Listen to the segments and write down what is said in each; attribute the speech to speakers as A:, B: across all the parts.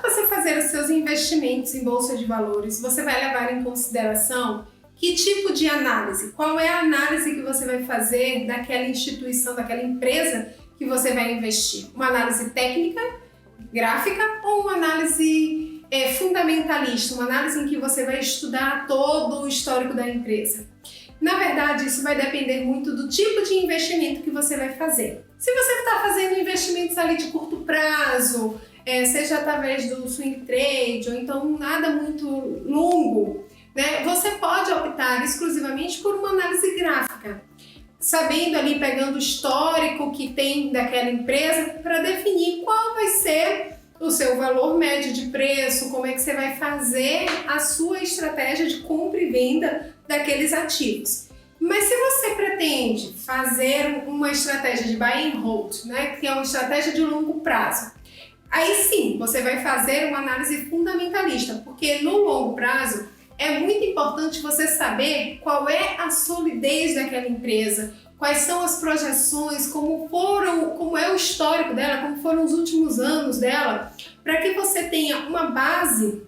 A: você fazer os seus investimentos em bolsa de valores, você vai levar em consideração que tipo de análise? Qual é a análise que você vai fazer daquela instituição, daquela empresa que você vai investir? Uma análise técnica, gráfica ou uma análise fundamentalista? Uma análise em que você vai estudar todo o histórico da empresa? Na verdade, isso vai depender muito do tipo de investimento que você vai fazer. Se você está fazendo investimentos ali de curto prazo, seja através do swing trade ou então nada muito longo, né, você pode optar exclusivamente por uma análise gráfica, sabendo ali, pegando o histórico que tem daquela empresa para definir qual vai ser o seu valor médio de preço, como é que você vai fazer a sua estratégia de compra e venda daqueles ativos. Mas se você pretende fazer uma estratégia de buy and hold, né, que é uma estratégia de longo prazo, aí sim você vai fazer uma análise fundamentalista, porque no longo prazo é muito importante você saber qual é a solidez daquela empresa, quais são as projeções, como é o histórico dela, como foram os últimos anos dela, para que você tenha uma base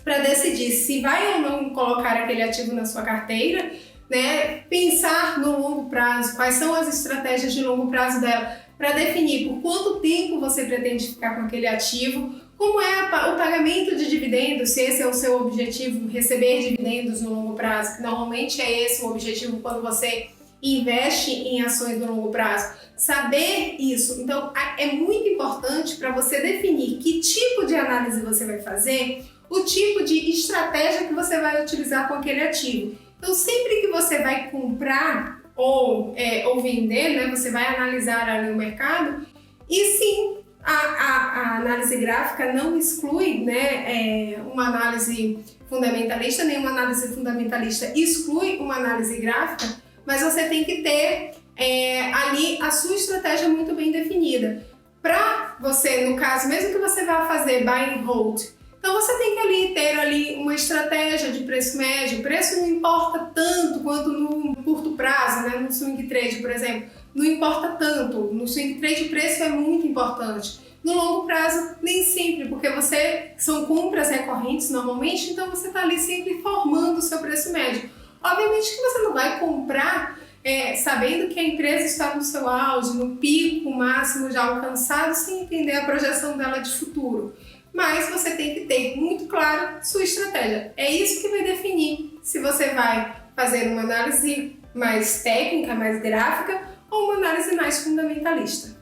A: para decidir se vai ou não colocar aquele ativo na sua carteira, né? Pensar no longo prazo, quais são as estratégias de longo prazo dela, para definir por quanto tempo você pretende ficar com aquele ativo, como é o pagamento de dividendos, se esse é o seu objetivo, receber dividendos no longo prazo, que normalmente é esse o objetivo quando você investe em ações no longo prazo. Saber isso, então é muito importante para você definir que tipo de análise você vai fazer, o tipo de estratégia que você vai utilizar com aquele ativo. Então sempre que você vai comprar ou vender, né, você vai analisar ali o mercado e sim, a análise gráfica não exclui, né, uma análise fundamentalista, nenhuma análise fundamentalista exclui uma análise gráfica, mas você tem que ter ali a sua estratégia muito bem definida. Para você, no caso, mesmo que você vá fazer buy and hold, então você tem que ter ali uma estratégia de preço médio. O preço não importa tanto quanto no curto prazo, né? No swing trade, por exemplo, não importa tanto. No swing trade o preço é muito importante. No longo prazo, nem sempre, porque são compras recorrentes normalmente, então você está ali sempre formando o seu preço médio. Obviamente que você não vai comprar sabendo que a empresa está no seu auge, no pico máximo já alcançado, sem entender a projeção dela de futuro. Mas você tem que ter muito claro sua estratégia. É isso que vai definir se você vai fazer uma análise mais técnica, mais gráfica ou uma análise mais fundamentalista.